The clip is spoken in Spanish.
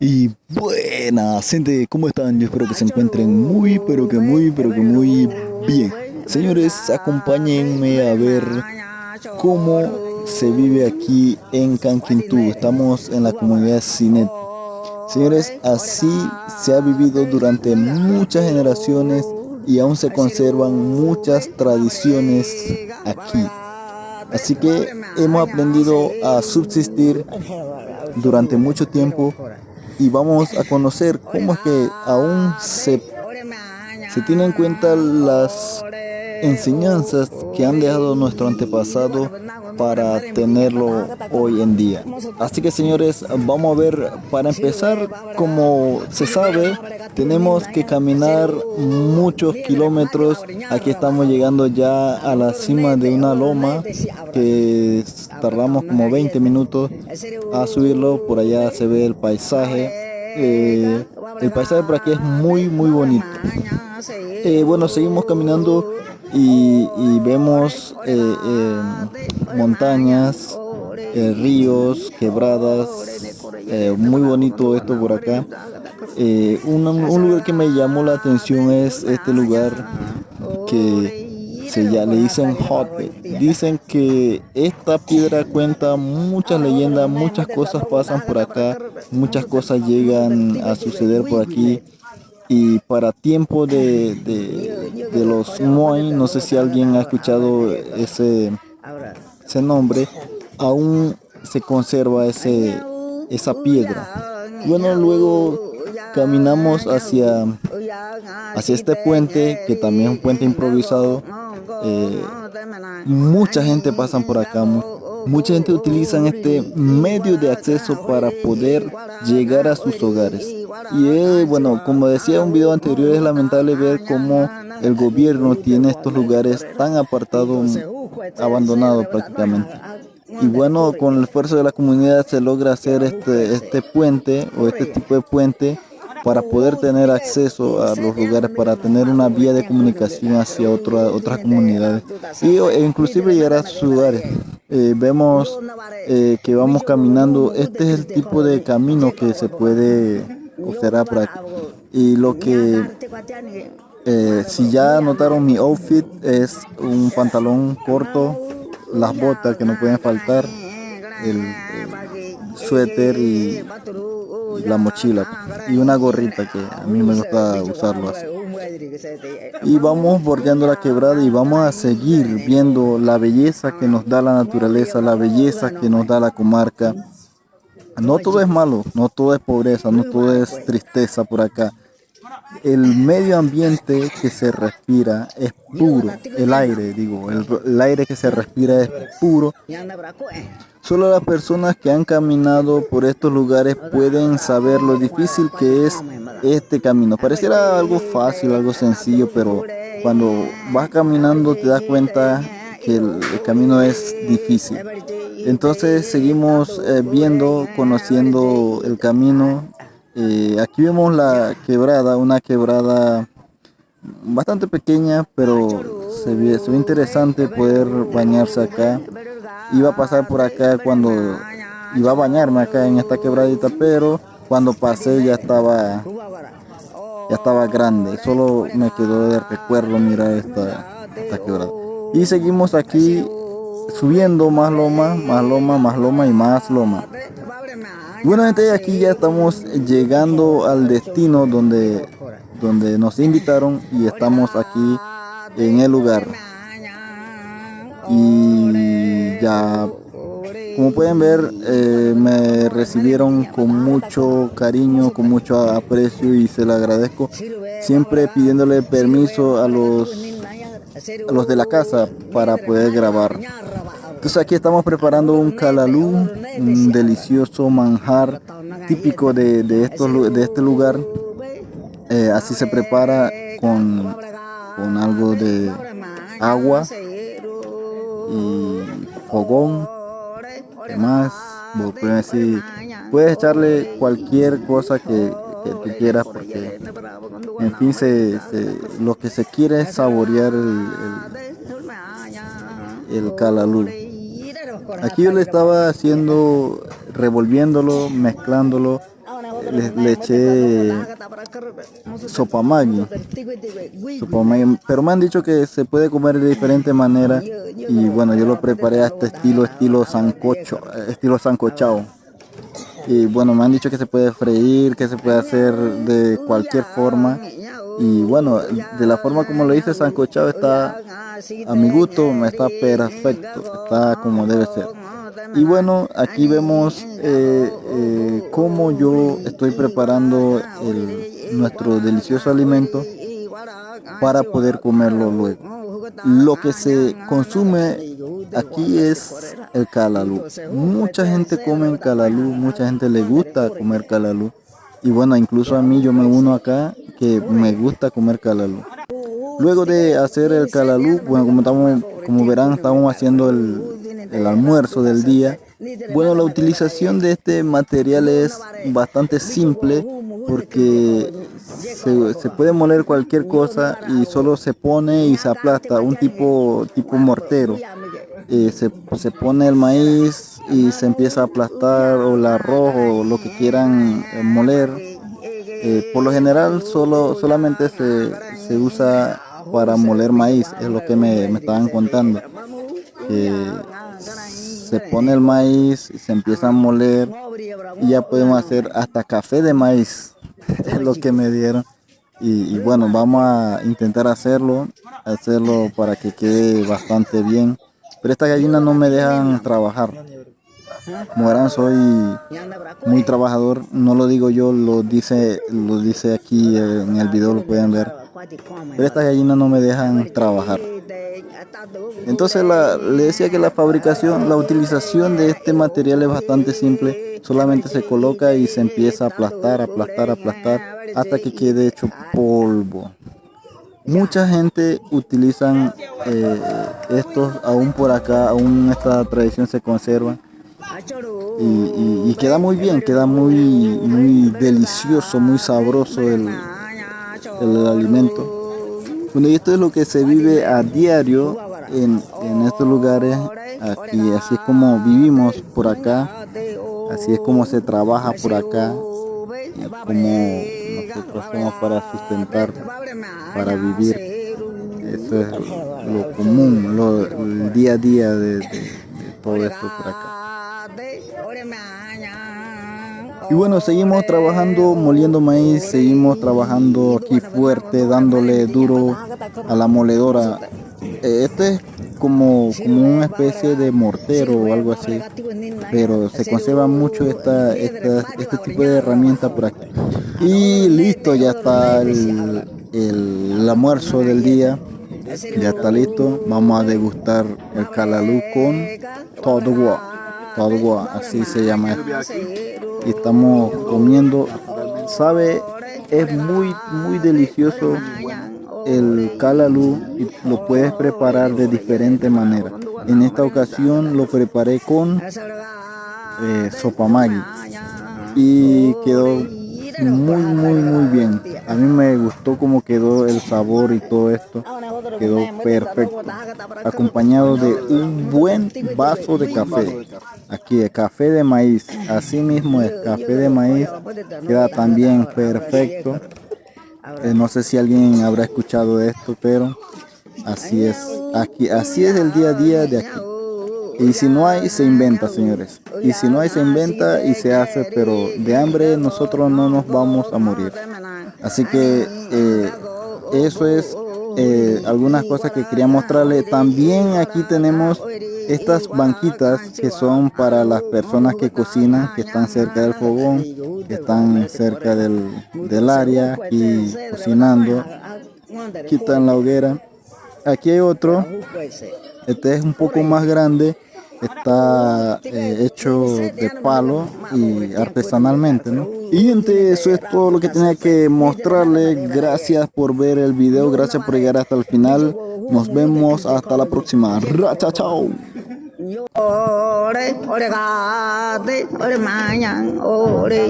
Y buenas, gente, ¿cómo están? Yo espero que se encuentren muy, pero que muy bien. Señores, acompáñenme a ver cómo se vive aquí en Canquintú. Estamos en la comunidad Cinet. Señores, así se ha vivido durante muchas generaciones y aún se conservan muchas tradiciones aquí. Así que hemos aprendido a subsistir durante mucho tiempo y vamos a conocer cómo es que aún se tienen en cuenta las enseñanzas que han dejado nuestro antepasado para tenerlo hoy en día. Así que, señores, vamos a ver, para empezar, como se sabe, tenemos que caminar muchos kilómetros. Aquí estamos llegando ya a la cima de una loma que tardamos como 20 minutos a subirlo. Por allá se ve el paisaje. El paisaje por aquí es muy bonito. Bueno, seguimos caminando y vemos montañas, ríos, quebradas. Muy bonito esto por acá. Un lugar que me llamó la atención es este lugar que le dicen Hotbed. Dicen que esta piedra cuenta muchas leyendas, muchas cosas pasan por acá, muchas cosas llegan a suceder por aquí. Y para tiempo de los Moai, no sé si alguien ha escuchado ese nombre, aún se conserva esa piedra. Bueno, luego caminamos hacia este puente, que también es un puente improvisado. Mucha gente pasa por acá, mucha gente utiliza este medio de acceso para poder llegar a sus hogares. Y bueno, como decía en un video anterior, es lamentable ver cómo el gobierno tiene estos lugares tan apartados, abandonados prácticamente. Y bueno, con el esfuerzo de la comunidad se logra hacer este puente o este tipo de puente para poder tener acceso a los lugares, para tener una vía de comunicación hacia otras comunidades e inclusive llegar a sus lugares. Vemos que vamos caminando. Este es el tipo de camino que se puede observar por aquí. Y lo que si ya notaron, mi outfit es un pantalón corto, las botas que no pueden faltar, el suéter y la mochila y una gorrita que a mí me gusta usarlo así. Y vamos bordeando la quebrada y vamos a seguir viendo la belleza que nos da la naturaleza, la belleza que nos da la comarca. No todo es malo, no todo es pobreza, no todo es tristeza por acá. El medio ambiente que se respira es puro, el aire que se respira es puro. Solo las personas que han caminado por estos lugares pueden saber lo difícil que es este camino. Pareciera algo fácil, algo sencillo, pero cuando vas caminando te das cuenta que el camino es difícil. Entonces seguimos viendo, conociendo el camino. Aquí vemos la quebrada, una quebrada bastante pequeña, pero se ve interesante poder bañarse acá. Iba a pasar por acá cuando iba a bañarme acá en esta quebradita, pero cuando pasé ya estaba grande. Solo me quedó de recuerdo mirar esta quebrada. Y seguimos aquí subiendo más loma y más loma. Bueno, gente, aquí ya estamos llegando al destino donde nos invitaron y estamos aquí en el lugar. Y ya, como pueden ver, me recibieron con mucho cariño, con mucho aprecio y se lo agradezco. Siempre pidiéndole permiso a los de la casa para poder grabar. Entonces aquí estamos preparando un calalú, un delicioso manjar típico de este lugar. Así se prepara con algo de agua y fogón. ¿Qué más? Puedes echarle cualquier cosa que tú quieras, porque en fin lo que se quiere es saborear el calalú. Aquí yo le estaba haciendo, revolviéndolo, mezclándolo, le eché sopa Maggi, pero me han dicho que se puede comer de diferentes maneras y bueno, yo lo preparé a este estilo sancocho, estilo sancochado. Y bueno, me han dicho que se puede freír, que se puede hacer de cualquier forma. Y bueno, de la forma como lo hice sancochado está a mi gusto, me está perfecto, está como debe ser. Y bueno, aquí vemos cómo yo estoy preparando nuestro delicioso alimento para poder comerlo luego. Lo que se consume aquí es el calalú. Mucha gente come el calalú, mucha gente le gusta comer calalú. Y bueno, incluso a mí yo me uno acá que me gusta comer calalú. Luego de hacer el calalú, bueno, como verán, estamos haciendo el almuerzo del día. Bueno, la utilización de este material es bastante simple porque se puede moler cualquier cosa y solo se pone y se aplasta, un tipo mortero. Se pone el maíz y se empieza a aplastar o el arroz o lo que quieran moler. Por lo general solamente se usa para moler maíz, es lo que me estaban contando. Se pone el maíz y se empieza a moler y ya podemos hacer hasta café de maíz, es lo que me dieron. Y bueno, vamos a intentar hacerlo para que quede bastante bien. Pero estas gallinas no me dejan trabajar. Como verán, soy muy trabajador, no lo digo yo, lo dice aquí en el video, lo pueden ver. Pero estas gallinas no me dejan trabajar. Entonces le decía que la utilización de este material es bastante simple. Solamente se coloca y se empieza a aplastar, hasta que quede hecho polvo. Mucha gente utilizan estos aún por acá, aún esta tradición se conserva. Y queda muy bien, queda muy delicioso, muy sabroso el alimento. Bueno, y esto es lo que se vive a diario en estos lugares. Aquí, así es como vivimos por acá, así es como se trabaja por acá, y como nosotros hacemos para sustentar, para vivir. Eso es lo común, el día a día de todo esto por acá. Y bueno, seguimos trabajando, moliendo maíz, seguimos trabajando aquí fuerte, dándole duro a la moledora. Este es como una especie de mortero o algo así, pero se conserva mucho este tipo de herramienta por aquí. Y listo, ya está el almuerzo del día, ya está listo. Vamos a degustar el calalú con todo, así se llama esto. Y estamos comiendo, sabe, es muy delicioso el calalú y lo puedes preparar de diferentes maneras. En esta ocasión lo preparé con sopa Maggi y quedó muy bien. A mí me gustó cómo quedó el sabor y todo esto, quedó perfecto, acompañado de un buen vaso de café. Aquí es café de maíz, así mismo es café de maíz, queda también perfecto. No sé si alguien habrá escuchado esto, pero así es aquí, así es el día a día de aquí. Y si no hay, se inventa, señores. Y si no hay, se inventa y se hace, pero de hambre nosotros no nos vamos a morir. Así que eso es algunas cosas que quería mostrarle. También aquí tenemos estas banquitas que son para las personas que cocinan, que están cerca del fogón, que están cerca del área y cocinando. Quitan la hoguera. Aquí hay otro. Este es un poco más grande. Está hecho de palo y artesanalmente, ¿no? Y gente, eso es todo lo que tenía que mostrarles. Gracias por ver el video, gracias por llegar hasta el final. Nos vemos hasta la próxima. Racha, chao. Ore gade, ore mañan, ore